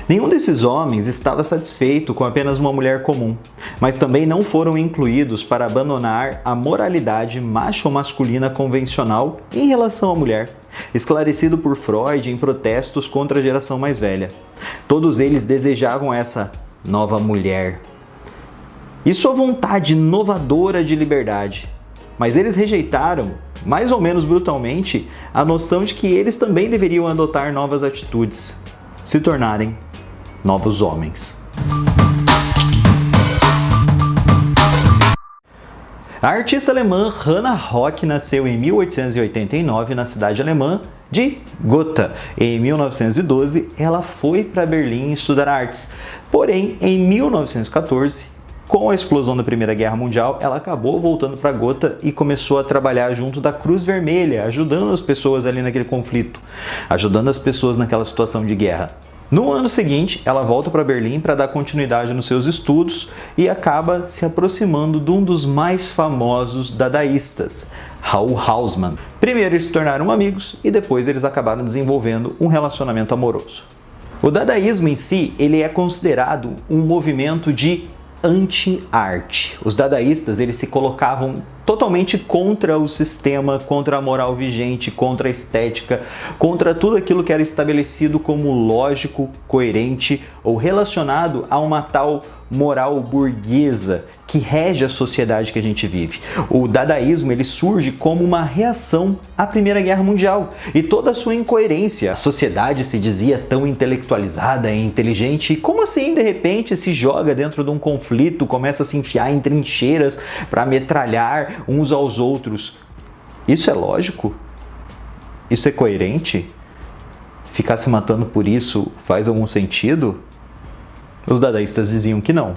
Nenhum desses homens estava satisfeito com apenas uma mulher comum, mas também não foram incluídos para abandonar a moralidade macho-masculina convencional em relação à mulher, esclarecido por Freud em protestos contra a geração mais velha. Todos eles desejavam essa nova mulher e sua vontade inovadora de liberdade, mas eles rejeitaram, mais ou menos brutalmente, a noção de que eles também deveriam adotar novas atitudes, se tornarem novos homens. A artista alemã Hannah Rock nasceu em 1889 na cidade alemã de Gotha. Em 1912, ela foi para Berlim estudar artes. Porém, em 1914, com a explosão da Primeira Guerra Mundial, ela acabou voltando para Gotha e começou a trabalhar junto da Cruz Vermelha, ajudando as pessoas ali naquele conflito, ajudando as pessoas naquela situação de guerra. No ano seguinte, ela volta para Berlim para dar continuidade nos seus estudos e acaba se aproximando de um dos mais famosos dadaístas, Raoul Hausmann. Primeiro eles se tornaram amigos e depois eles acabaram desenvolvendo um relacionamento amoroso. O dadaísmo em si, ele é considerado um movimento de anti-arte. Os dadaístas, eles se colocavam totalmente contra o sistema, contra a moral vigente, contra a estética, contra tudo aquilo que era estabelecido como lógico, coerente ou relacionado a uma tal moral burguesa que rege a sociedade que a gente vive. O dadaísmo, ele surge como uma reação à Primeira Guerra Mundial e toda a sua incoerência. A sociedade se dizia tão intelectualizada e inteligente, e como assim de repente se joga dentro de um conflito, começa a se enfiar em trincheiras para metralhar uns aos outros? Isso é lógico? Isso é coerente? Ficar se matando por isso faz algum sentido? Os dadaístas diziam que não.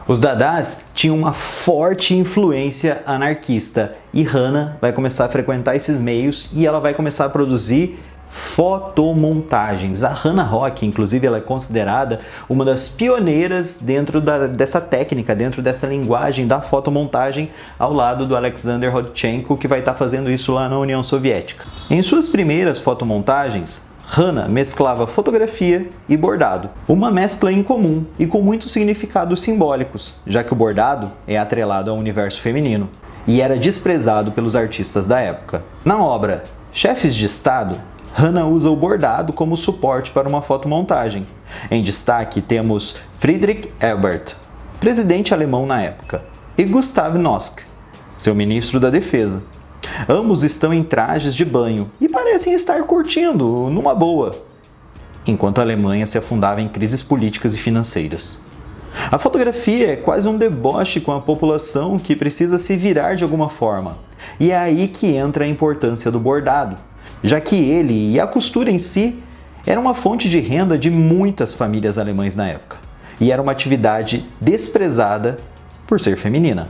Os dadás tinham uma forte influência anarquista e Hannah vai começar a frequentar esses meios e ela vai começar a produzir fotomontagens. A Hannah Rock, inclusive, ela é considerada uma das pioneiras dentro dessa técnica, dentro dessa linguagem da fotomontagem, ao lado do Alexander Rodchenko, que vai estar fazendo isso lá na União Soviética. Em suas primeiras fotomontagens, Hannah mesclava fotografia e bordado, uma mescla incomum e com muitos significados simbólicos, já que o bordado é atrelado ao universo feminino e era desprezado pelos artistas da época. Na obra Chefes de Estado, Hannah usa o bordado como suporte para uma fotomontagem. Em destaque temos Friedrich Ebert, presidente alemão na época, e Gustav Nosk, seu ministro da Defesa. Ambos estão em trajes de banho e parecem estar curtindo numa boa, enquanto a Alemanha se afundava em crises políticas e financeiras. A fotografia é quase um deboche com a população que precisa se virar de alguma forma, e é aí que entra a importância do bordado, já que ele e a costura em si era uma fonte de renda de muitas famílias alemãs na época, e era uma atividade desprezada por ser feminina.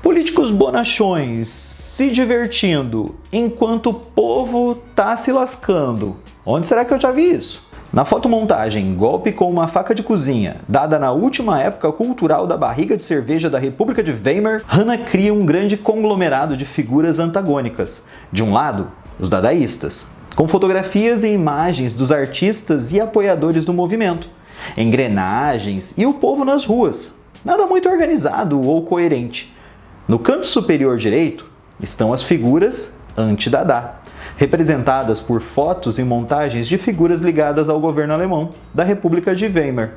Políticos bonachões se divertindo enquanto o povo tá se lascando. Onde será que eu já vi isso? Na fotomontagem Golpe com uma faca de cozinha, dada na última época cultural da barriga de cerveja da República de Weimar, Hannah cria um grande conglomerado de figuras antagônicas. De um lado, os dadaístas, com fotografias e imagens dos artistas e apoiadores do movimento, engrenagens e o povo nas ruas, nada muito organizado ou coerente. No canto superior direito estão as figuras anti-Dada, representadas por fotos e montagens de figuras ligadas ao governo alemão da República de Weimar,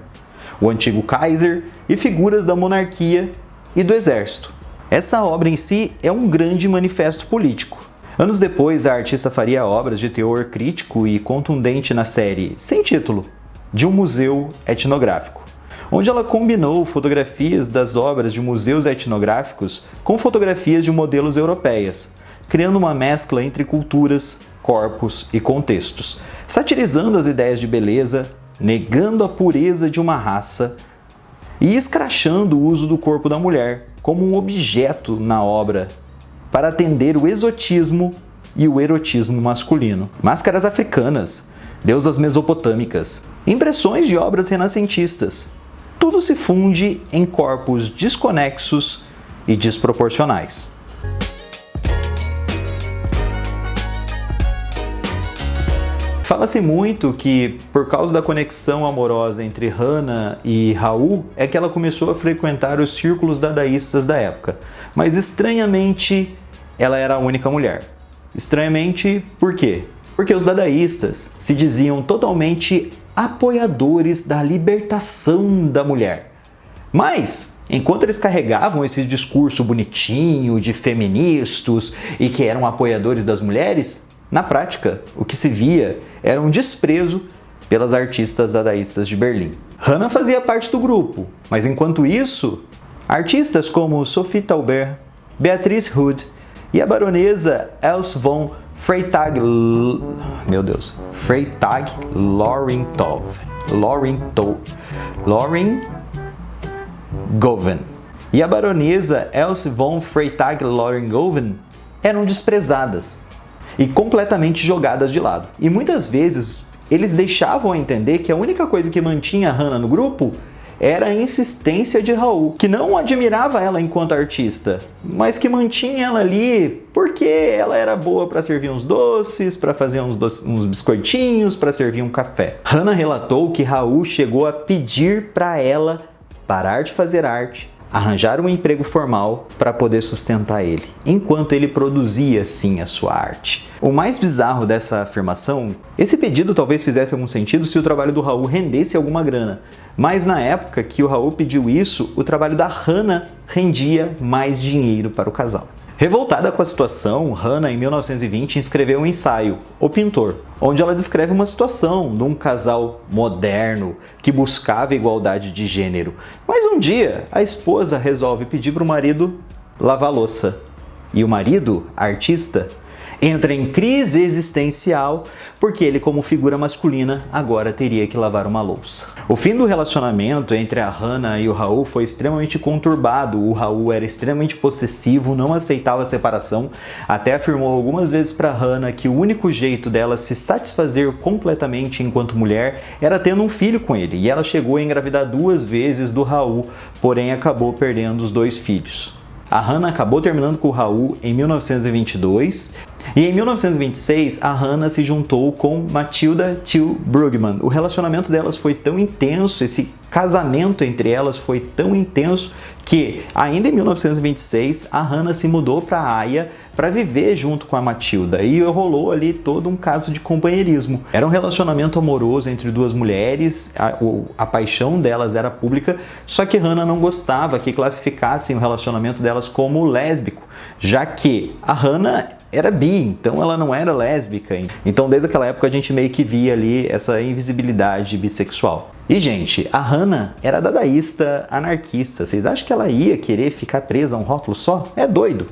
o antigo Kaiser e figuras da monarquia e do exército. Essa obra em si é um grande manifesto político. Anos depois, a artista faria obras de teor crítico e contundente na série Sem Título, de um museu etnográfico, onde ela combinou fotografias das obras de museus etnográficos com fotografias de modelos europeias, criando uma mescla entre culturas, corpos e contextos, satirizando as ideias de beleza, negando a pureza de uma raça e escrachando o uso do corpo da mulher como um objeto na obra para atender o exotismo e o erotismo masculino. Máscaras africanas, deusas mesopotâmicas, impressões de obras renascentistas. Tudo se funde em corpos desconexos e desproporcionais. Fala-se muito que, por causa da conexão amorosa entre Hana e Raul, é que ela começou a frequentar os círculos dadaístas da época. Mas, estranhamente, ela era a única mulher. Estranhamente, por quê? Porque os dadaístas se diziam totalmente apoiadores da libertação da mulher. Mas, enquanto eles carregavam esse discurso bonitinho de feministas e que eram apoiadores das mulheres, na prática, o que se via era um desprezo pelas artistas dadaístas de Berlim. Hana fazia parte do grupo, mas enquanto isso, artistas como Sophie Taubert, Beatrice Hood e a baronesa Else von Freytag-Loringhoven e a baronesa Else von Freytag-Loringhoven eram desprezadas e completamente jogadas de lado. E muitas vezes eles deixavam a entender que a única coisa que mantinha Hana no grupo era a insistência de Raul, que não admirava ela enquanto artista, mas que mantinha ela ali porque ela era boa para servir uns doces, para fazer uns biscoitinhos, para servir um café. Hana relatou que Raul chegou a pedir para ela parar de fazer arte, arranjar um emprego formal para poder sustentar ele, enquanto ele produzia, sim, a sua arte. O mais bizarro dessa afirmação, esse pedido talvez fizesse algum sentido se o trabalho do Raul rendesse alguma grana, mas na época que o Raul pediu isso, o trabalho da Hana rendia mais dinheiro para o casal. Revoltada com a situação, Hana, em 1920, escreveu um ensaio, O Pintor, onde ela descreve uma situação de um casal moderno que buscava igualdade de gênero. Mas um dia, a esposa resolve pedir para o marido lavar a louça. E o marido, artista, entra em crise existencial porque ele, como figura masculina, agora teria que lavar uma louça. O fim do relacionamento entre a Hana e o Raul foi extremamente conturbado. O Raul era extremamente possessivo, não aceitava a separação, até afirmou algumas vezes para Hana que o único jeito dela se satisfazer completamente enquanto mulher era tendo um filho com ele, e ela chegou a engravidar 2 vezes do Raul, porém acabou perdendo os 2 filhos. A Hana acabou terminando com o Raul em 1922 e em 1926 a Hana se juntou com Matilda Till Brugmann. O relacionamento delas foi tão intenso, esse casamento entre elas foi tão intenso que ainda em 1926 a Hana se mudou para Haia para viver junto com a Matilda e rolou ali todo um caso de companheirismo. Era um relacionamento amoroso entre 2 mulheres, a paixão delas era pública, só que Hana não gostava que classificassem o relacionamento delas como lésbico, já que a Hana era bi, então ela não era lésbica. Então desde aquela época a gente meio que via ali essa invisibilidade bissexual. E gente, a Hana era dadaísta, anarquista. Vocês acham que ela ia querer ficar presa a um rótulo só? É doido.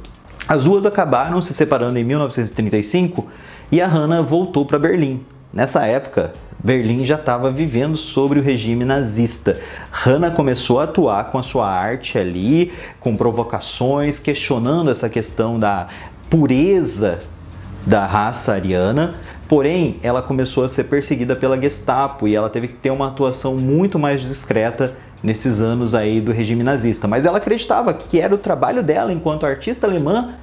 As duas acabaram se separando em 1935 e a Hana voltou para Berlim. Nessa época, Berlim já estava vivendo sobre o regime nazista. Hana começou a atuar com a sua arte ali, com provocações, questionando essa questão da pureza da raça ariana, porém ela começou a ser perseguida pela Gestapo e ela teve que ter uma atuação muito mais discreta nesses anos aí do regime nazista. Mas ela acreditava que era o trabalho dela enquanto artista alemã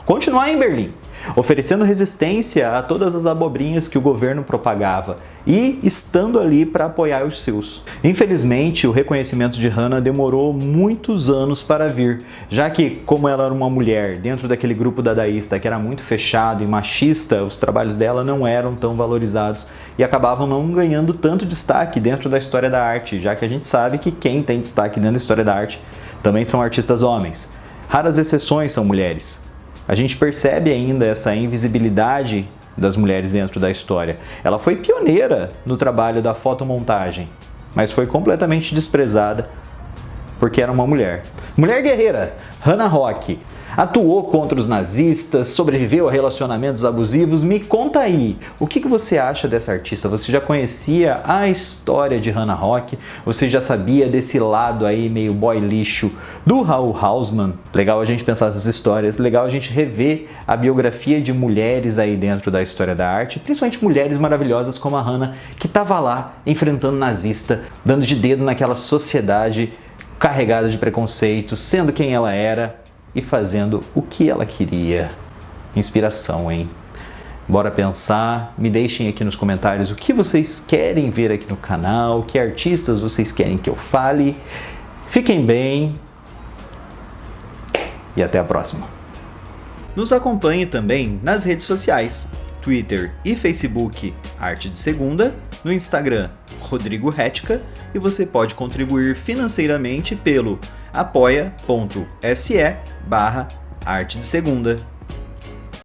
continuar em Berlim, oferecendo resistência a todas as abobrinhas que o governo propagava e estando ali para apoiar os seus. Infelizmente, o reconhecimento de Hana demorou muitos anos para vir, já que, como ela era uma mulher dentro daquele grupo dadaísta que era muito fechado e machista, os trabalhos dela não eram tão valorizados e acabavam não ganhando tanto destaque dentro da história da arte, já que a gente sabe que quem tem destaque dentro da história da arte também são artistas homens. Raras exceções são mulheres. A gente percebe ainda essa invisibilidade das mulheres dentro da história. Ela foi pioneira no trabalho da fotomontagem, mas foi completamente desprezada porque era uma mulher. Mulher guerreira, Hana Rock. Atuou contra os nazistas, sobreviveu a relacionamentos abusivos. Me conta aí, o que você acha dessa artista? Você já conhecia a história de Hana Rock? Você já sabia desse lado aí meio boy lixo do Raul Hausmann? Legal a gente pensar essas histórias, legal a gente rever a biografia de mulheres aí dentro da história da arte, principalmente mulheres maravilhosas como a Hana, que estava lá enfrentando nazista, dando de dedo naquela sociedade carregada de preconceitos, sendo quem ela era e fazendo o que ela queria. Inspiração, hein? Bora pensar, me deixem aqui nos comentários o que vocês querem ver aqui no canal, que artistas vocês querem que eu fale. Fiquem bem e até a próxima. Nos acompanhe também nas redes sociais, Twitter e Facebook Arte de Segunda, no Instagram Rodrigo Retica, e você pode contribuir financeiramente pelo apoia.se/Arte de Segunda.